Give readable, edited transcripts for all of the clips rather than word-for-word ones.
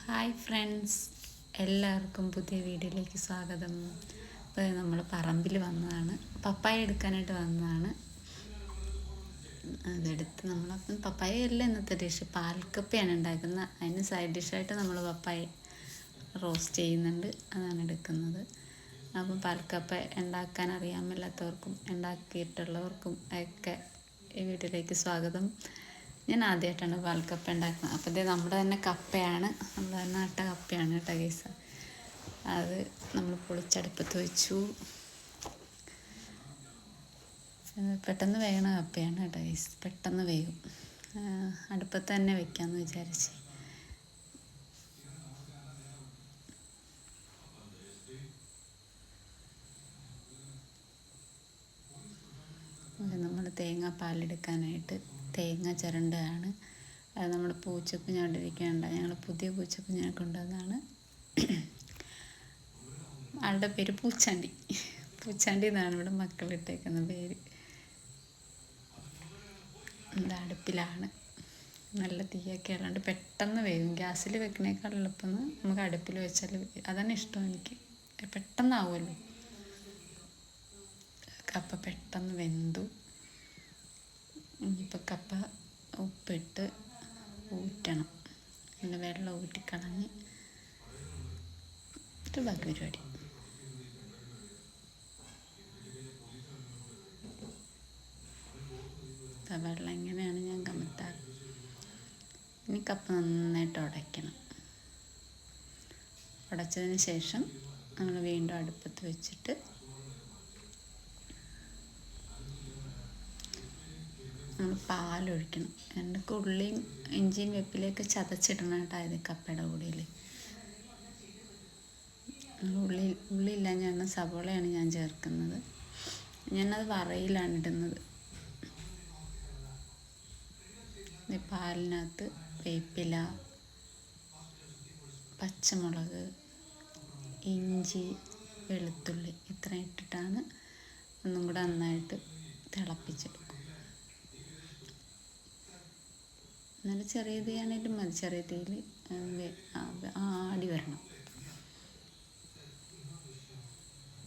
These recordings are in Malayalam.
ഹായ് ഫ്രണ്ട്സ്, എല്ലാവർക്കും പുതിയ വീഡിയോയിലേക്ക് സ്വാഗതം. അപ്പോൾ നമ്മൾ പറമ്പിൽ വന്നതാണ്, പപ്പായ എടുക്കാനായിട്ട് വന്നതാണ്. അതെടുത്ത് നമ്മളപ്പം പപ്പായ അല്ല ഇന്നത്തെ ഡിഷ്, പാൽക്കപ്പയാണ് ഉണ്ടാക്കുന്നത്. അതിന് സൈഡ് ഡിഷായിട്ട് നമ്മൾ പപ്പായ റോസ്റ്റ് ചെയ്യുന്നുണ്ട്, അതാണ് എടുക്കുന്നത്. അപ്പം പാൽക്കപ്പ ഉണ്ടാക്കാൻ അറിയാൻ മേലാത്തവർക്കും ഉണ്ടാക്കിയിട്ടുള്ളവർക്കും ഒക്കെ ഈ വീഡിയോയിലേക്ക് സ്വാഗതം. ഞാൻ ആദ്യമായിട്ടാണ് പാൽക്കപ്പ ഉണ്ടാക്കുന്നത്. അപ്പോൾ ഇത് നമ്മുടെ തന്നെ കപ്പയാണ്, നമ്മൾ തന്നെ നട്ട കപ്പയാണ് കേട്ടോ ഗൈസ്. അത് നമ്മൾ പൊളിച്ചടുപ്പത്ത് വെച്ചു. പെട്ടെന്ന് വേഗണ കപ്പയാണ് കേട്ടോ ഗൈസ്, പെട്ടെന്ന് വേഗം. അടുപ്പത്ത് തന്നെ വെക്കാമെന്ന് വിചാരിച്ച്. നമ്മൾ തേങ്ങാപ്പാലെടുക്കാനായിട്ട് തേങ്ങ ചിരണ്ടതാണ്. അത് നമ്മുടെ പൂച്ചക്കുഞ്ഞ് അവിടെ ഇരിക്കേണ്ട, ഞങ്ങൾ പുതിയ പൂച്ചക്കുഞ്ഞിനെ കൊണ്ടുവന്നതാണ്. ആളുടെ പേര് പൂച്ചാണ്ടി. പൂച്ചാണ്ടി എന്നാണ് ഇവിടെ മക്കളിട്ടേക്കുന്ന പേര്. ഇത് അടുപ്പിലാണ്, നല്ല തീയൊക്കെ ഉള്ളതുകൊണ്ട് പെട്ടെന്ന് വേവും. ഗ്യാസിൽ വെക്കണേക്കാൾ എളുപ്പം നമുക്ക് അടുപ്പിൽ വെച്ചാൽ, അതാണ് ഇഷ്ടം എനിക്ക്, പെട്ടെന്നാവുമല്ലോ. കപ്പ പെട്ടെന്ന് വെന്തു. ഇനിയിപ്പോൾ കപ്പ ഉപ്പിട്ട് ഊറ്റണം, പിന്നെ വെള്ളം ഊറ്റിക്കളഞ്ഞ് ബാക്കി പരിപാടി. വെള്ളം ഇങ്ങനെയാണ് ഞാൻ കമത്താറ്. ഇനി കപ്പ നന്നായിട്ട് ഉടയ്ക്കണം. ഉടച്ചതിന് ശേഷം നമ്മൾ വീണ്ടും അടുപ്പത്ത് വെച്ചിട്ട് നമ്മൾ പാലൊഴിക്കണം. രണ്ട് ഉള്ളിയും ഇഞ്ചിയും വെപ്പിലേക്ക് ചതച്ചിടണം കേട്ടോ ഇത് കപ്പയുടെ കൂടെയിൽ. ഉള്ളിയില്ല, സവോളയാണ് ഞാൻ ചേർക്കുന്നത്. ഞാനത് വറയിലാണ് ഇടുന്നത്. പാലിനകത്ത് വേപ്പില, പച്ചമുളക്, ഇഞ്ചി, വെളുത്തുള്ളി ഇത്ര ഇട്ടിട്ടാണ് ഒന്നും കൂടെ നന്നായിട്ട് തിളപ്പിച്ചെടുക്കും. എന്നാലും ചെറിയ തീയാണെങ്കിലും മതി, ചെറിയ തീയിൽ ആടി വരണം.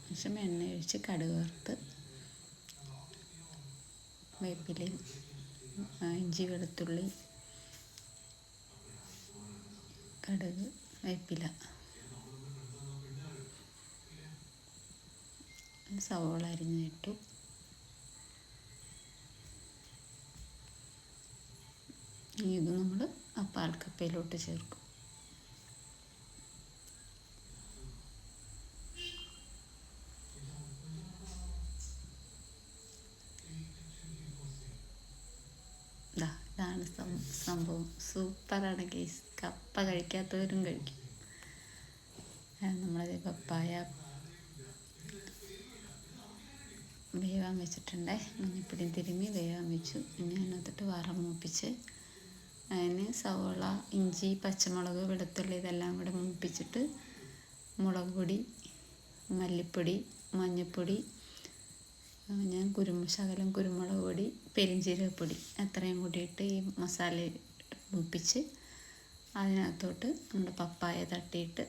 ശേഷം എണ്ണ ഒഴിച്ച് കടുക് വറുത്ത് വേപ്പിലയും ഇഞ്ചി, വെളുത്തുള്ളി, കടുക്, വേപ്പില, സവോള അരിഞ്ഞിട്ടു. ഇത് നമ്മൾ ആ പാൽക്കപ്പയിലോട്ട് ചേർക്കും. ഇതാണ് സംഭവം. സൂപ്പറാണ് ഗൈസ്. കപ്പ കഴിക്കാത്തവരും കഴിക്കും. നമ്മളത് പപ്പായ വേവാൻ വെച്ചിട്ടുണ്ടേ, മഞ്ഞപ്പൊടിയും തിരുമ്മി വേവാൻ വെച്ചു. ഇനി അതിനകത്തിട്ട് മൂപ്പിച്ച് അതിന് സവോള, ഇഞ്ചി, പച്ചമുളക്, വെളുത്തുള്ളി ഇതെല്ലാം കൂടെ മൂപ്പിച്ചിട്ട് മുളക് പൊടി, മല്ലിപ്പൊടി, മഞ്ഞൾപ്പൊടി, ഞാൻ ശകലം കുരുമുളക് പൊടി, പെരിഞ്ജീരകപ്പൊടി അത്രയും കൂടിയിട്ട് ഈ മസാല മൂപ്പിച്ച് അതിനകത്തോട്ട് നമ്മുടെ പപ്പായ തട്ടിയിട്ട്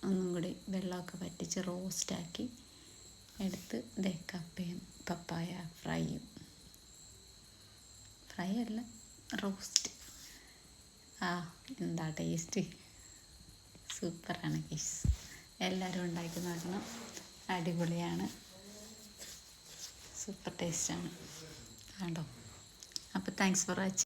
ഒന്നും കൂടി വെള്ളമൊക്കെ വറ്റിച്ച് റോസ്റ്റാക്കി എടുത്ത് കപ്പയും പപ്പായ ഫ്രൈ അല്ല, റോസ്റ്റ്. എന്താ ടേസ്റ്റ്, സൂപ്പറാണ് ഗൈസ്. എല്ലാവരും ഉണ്ടാക്കി നോക്കണം, അടിപൊളിയാണ്, സൂപ്പർ ടേസ്റ്റാണ്. കണ്ടോ? അപ്പോൾ താങ്ക്സ് ഫോർ വാച്ചിങ്.